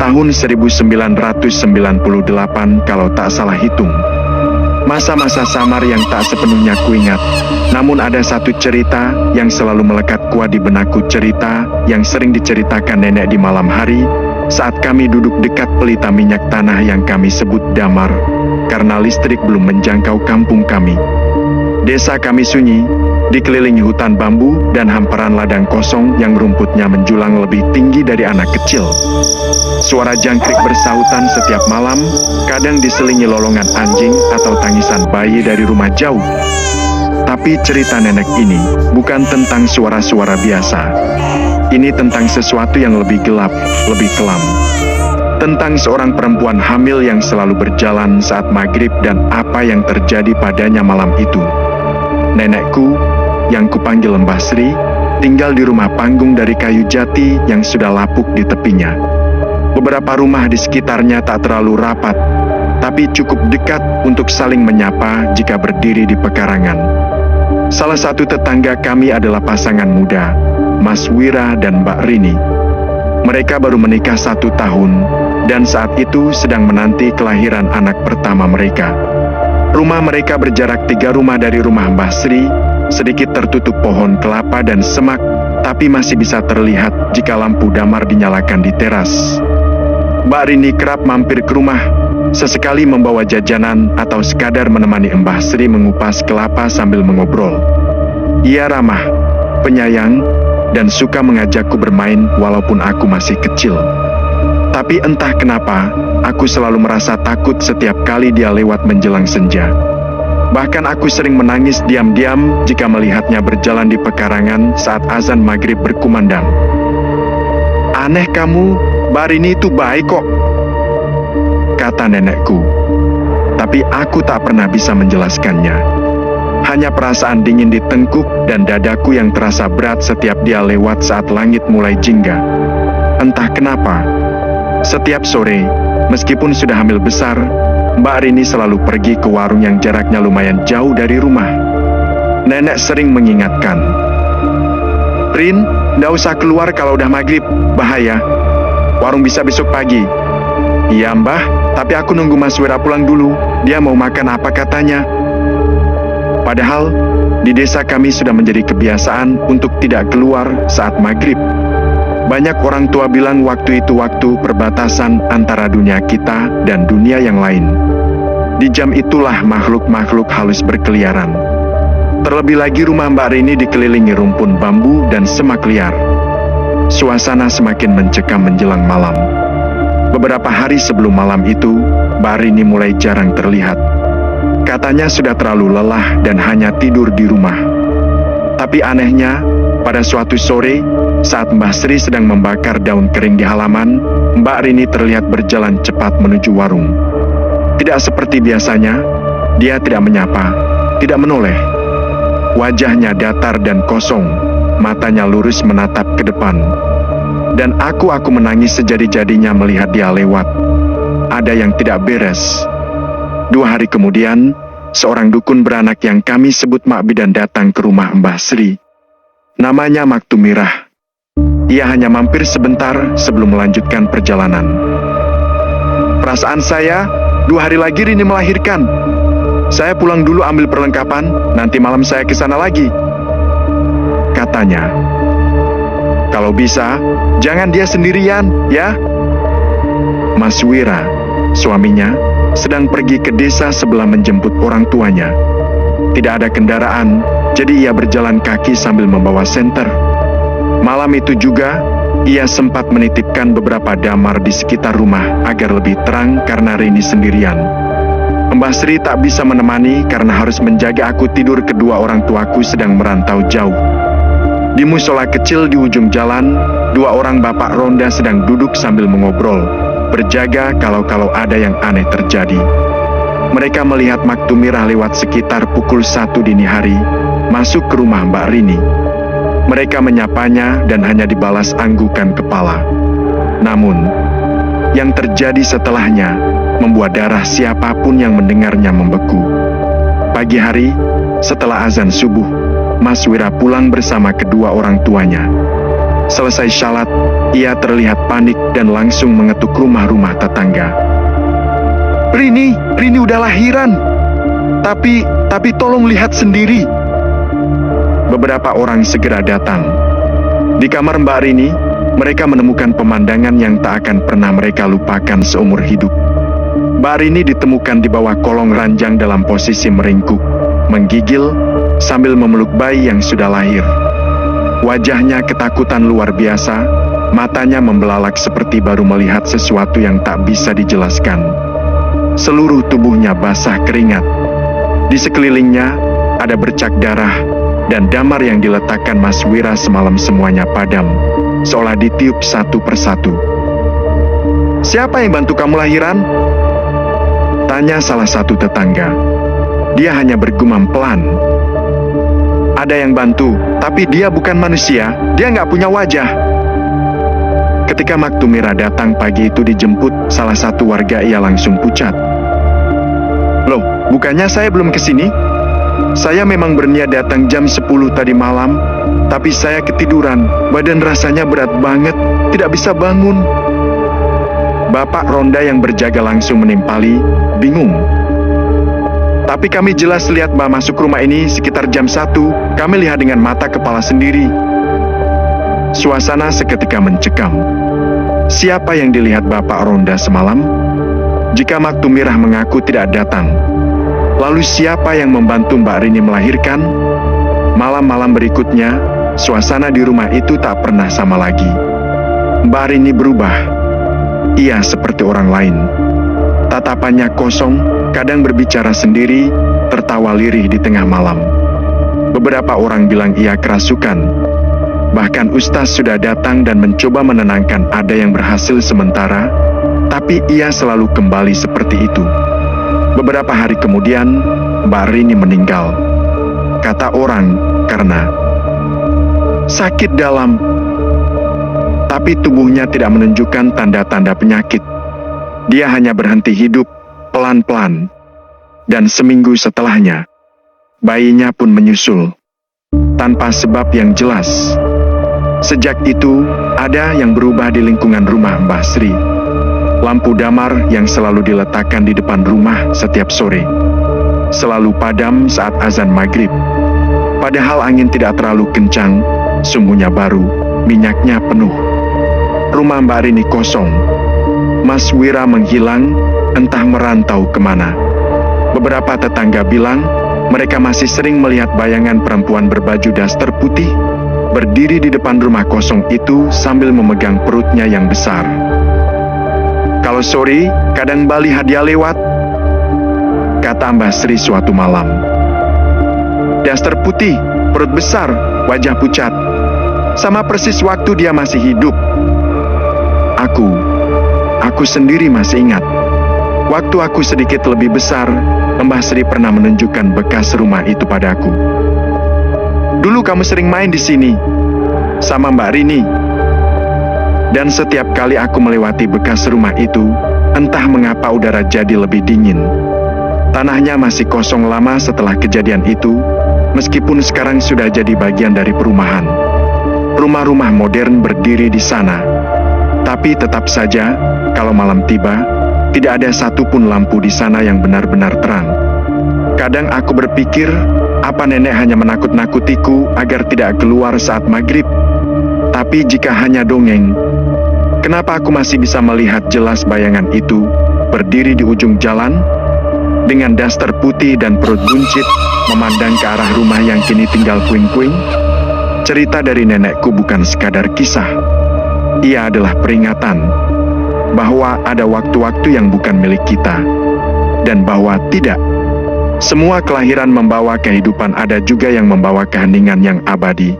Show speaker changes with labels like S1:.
S1: Tahun 1998 kalau tak salah hitung. Masa-masa samar yang tak sepenuhnya kuingat. Namun ada satu cerita yang selalu melekat kuat di benakku, cerita yang sering diceritakan nenek di malam hari saat kami duduk dekat pelita minyak tanah yang kami sebut damar karena listrik belum menjangkau kampung kami. Desa kami sunyi, dikelilingi hutan bambu dan hamparan ladang kosong yang rumputnya menjulang lebih tinggi dari anak kecil. Suara jangkrik bersahutan setiap malam, kadang diselingi lolongan anjing atau tangisan bayi dari rumah jauh. Tapi cerita nenek ini bukan tentang suara-suara biasa. Ini tentang sesuatu yang lebih gelap, lebih kelam. Tentang seorang perempuan hamil yang selalu berjalan saat maghrib dan apa yang terjadi padanya malam itu. Nenekku, yang kupanggil Mbah Sri, tinggal di rumah panggung dari kayu jati yang sudah lapuk di tepinya. Beberapa rumah di sekitarnya tak terlalu rapat, tapi cukup dekat untuk saling menyapa jika berdiri di pekarangan. Salah satu tetangga kami adalah pasangan muda, Mas Wira dan Mbak Rini. Mereka baru menikah 1 tahun, dan saat itu sedang menanti kelahiran anak pertama mereka. Rumah mereka berjarak 3 rumah dari rumah Mbah Sri, sedikit tertutup pohon kelapa dan semak, tapi masih bisa terlihat jika lampu damar dinyalakan di teras. Mbak Rini kerap mampir ke rumah, sesekali membawa jajanan atau sekadar menemani Mbah Sri mengupas kelapa sambil mengobrol. Ia ramah, penyayang, dan suka mengajakku bermain walaupun aku masih kecil. Tapi entah kenapa, aku selalu merasa takut setiap kali dia lewat menjelang senja. Bahkan aku sering menangis diam-diam jika melihatnya berjalan di pekarangan saat azan maghrib berkumandang. "Aneh kamu, Mbak Rini itu baik kok," kata nenekku. Tapi aku tak pernah bisa menjelaskannya. Hanya perasaan dingin di tengkuk dan dadaku yang terasa berat setiap dia lewat saat langit mulai jingga. Entah kenapa, setiap sore, meskipun sudah hamil besar, Mbak Rini selalu pergi ke warung yang jaraknya lumayan jauh dari rumah. Nenek sering mengingatkan, "Rin, nggak usah keluar kalau udah maghrib, bahaya. Warung bisa besok pagi." "Iya Mbah, tapi aku nunggu Mas Wira pulang dulu, dia mau makan apa katanya." Padahal, di desa kami sudah menjadi kebiasaan untuk tidak keluar saat maghrib. Banyak orang tua bilang waktu itu waktu perbatasan antara dunia kita dan dunia yang lain. Di jam itulah makhluk-makhluk halus berkeliaran. Terlebih lagi rumah Mbak Rini dikelilingi rumpun bambu dan semak liar. Suasana semakin mencekam menjelang malam. Beberapa hari sebelum malam itu, Mbak Rini mulai jarang terlihat. Katanya sudah terlalu lelah dan hanya tidur di rumah. Tapi anehnya, pada suatu sore, saat Mbah Sri sedang membakar daun kering di halaman, Mbak Rini terlihat berjalan cepat menuju warung. Tidak seperti biasanya, dia tidak menyapa, tidak menoleh. Wajahnya datar dan kosong, matanya lurus menatap ke depan. Dan aku menangis sejadi-jadinya melihat dia lewat. Ada yang tidak beres. 2 hari kemudian, seorang dukun beranak yang kami sebut Mak Bidan datang ke rumah Mbah Sri. Namanya Mak Tumirah. Ia hanya mampir sebentar sebelum melanjutkan perjalanan. "Perasaan saya, 2 hari lagi Rini melahirkan. Saya pulang dulu ambil perlengkapan, nanti malam saya ke sana lagi," katanya. "Kalau bisa, jangan dia sendirian, ya." Mas Wira, suaminya, sedang pergi ke desa sebelah menjemput orang tuanya. Tidak ada kendaraan, jadi ia berjalan kaki sambil membawa senter. Malam itu juga, ia sempat menitipkan beberapa damar di sekitar rumah agar lebih terang karena Rini sendirian. Mbah Sri tak bisa menemani karena harus menjaga aku tidur, kedua orang tuaku sedang merantau jauh. Di musola kecil di ujung jalan, 2 orang bapak ronda sedang duduk sambil mengobrol, berjaga kalau ada yang aneh terjadi. Mereka melihat Mak Tumirah lewat sekitar pukul 1 dini hari, masuk ke rumah Mbak Rini. Mereka menyapanya dan hanya dibalas anggukan kepala. Namun, yang terjadi setelahnya membuat darah siapapun yang mendengarnya membeku. Pagi hari, setelah azan subuh, Mas Wira pulang bersama kedua orang tuanya. Selesai syalat, ia terlihat panik dan langsung mengetuk rumah-rumah tetangga. Rini udah lahiran. Tapi tolong lihat sendiri. Beberapa orang segera datang. Di kamar Mbak Rini, mereka menemukan pemandangan yang tak akan pernah mereka lupakan seumur hidup. Mbak Rini ditemukan di bawah kolong ranjang dalam posisi meringkuk, menggigil, sambil memeluk bayi yang sudah lahir. Wajahnya ketakutan luar biasa, matanya membelalak seperti baru melihat sesuatu yang tak bisa dijelaskan. Seluruh tubuhnya basah keringat. Di sekelilingnya, ada bercak darah, dan damar yang diletakkan Mas Wira semalam semuanya padam, seolah ditiup satu persatu. Siapa yang bantu kamu lahiran? Tanya salah satu tetangga. Dia hanya bergumam pelan. Ada yang bantu, tapi dia bukan manusia, dia nggak punya wajah. Ketika Maktumira datang pagi itu dijemput salah satu warga, ia langsung pucat. Loh, bukannya saya belum kesini? Saya memang berniat datang jam 10 tadi malam, tapi saya ketiduran, badan rasanya berat banget, tidak bisa bangun. Bapak Ronda yang berjaga langsung menimpali, bingung. Tapi kami jelas lihat Mbak masuk rumah ini sekitar jam 1, kami lihat dengan mata kepala sendiri. Suasana seketika mencekam. Siapa yang dilihat Bapak Ronda semalam? Jika Maktumirah mengaku tidak datang, lalu siapa yang membantu Mbak Rini melahirkan? Malam-malam berikutnya, suasana di rumah itu tak pernah sama lagi. Mbak Rini berubah. Ia seperti orang lain. Tatapannya kosong, kadang berbicara sendiri, tertawa lirih di tengah malam. Beberapa orang bilang ia kerasukan. Bahkan Ustaz sudah datang dan mencoba menenangkan, ada yang berhasil sementara, tapi ia selalu kembali seperti itu. Beberapa hari kemudian, Mbak Rini meninggal. Kata orang, karena sakit dalam. Tapi tubuhnya tidak menunjukkan tanda-tanda penyakit. Dia hanya berhenti hidup, pelan-pelan. Dan seminggu setelahnya, bayinya pun menyusul. Tanpa sebab yang jelas. Sejak itu, ada yang berubah di lingkungan rumah Mbah Sri. Lampu damar yang selalu diletakkan di depan rumah setiap sore selalu padam saat azan maghrib. Padahal angin tidak terlalu kencang, sumbunya baru, minyaknya penuh. Rumah Mbak Rini kosong. Mas Wira menghilang, entah merantau kemana. Beberapa tetangga bilang, mereka masih sering melihat bayangan perempuan berbaju daster putih, berdiri di depan rumah kosong itu sambil memegang perutnya yang besar. Kalau sore, kadang Bali hadiah lewat, kata Mbah Sri suatu malam. Daster putih, perut besar, wajah pucat. Sama persis waktu dia masih hidup. Aku sendiri masih ingat. Waktu aku sedikit lebih besar, Mbah Sri pernah menunjukkan bekas rumah itu padaku. Dulu kamu sering main di sini, sama Mbak Rini. Dan setiap kali aku melewati bekas rumah itu, entah mengapa udara jadi lebih dingin. Tanahnya masih kosong lama setelah kejadian itu, meskipun sekarang sudah jadi bagian dari perumahan. Rumah-rumah modern berdiri di sana. Tapi tetap saja, kalau malam tiba, tidak ada satupun lampu di sana yang benar-benar terang. Kadang aku berpikir, apa nenek hanya menakut-nakutiku agar tidak keluar saat maghrib? Tapi jika hanya dongeng, kenapa aku masih bisa melihat jelas bayangan itu, berdiri di ujung jalan, dengan daster putih dan perut buncit, memandang ke arah rumah yang kini tinggal puing-puing? Cerita dari nenekku bukan sekadar kisah. Ia adalah peringatan bahwa ada waktu-waktu yang bukan milik kita, dan bahwa tidak semua kelahiran membawa kehidupan, ada juga yang membawa keheningan yang abadi.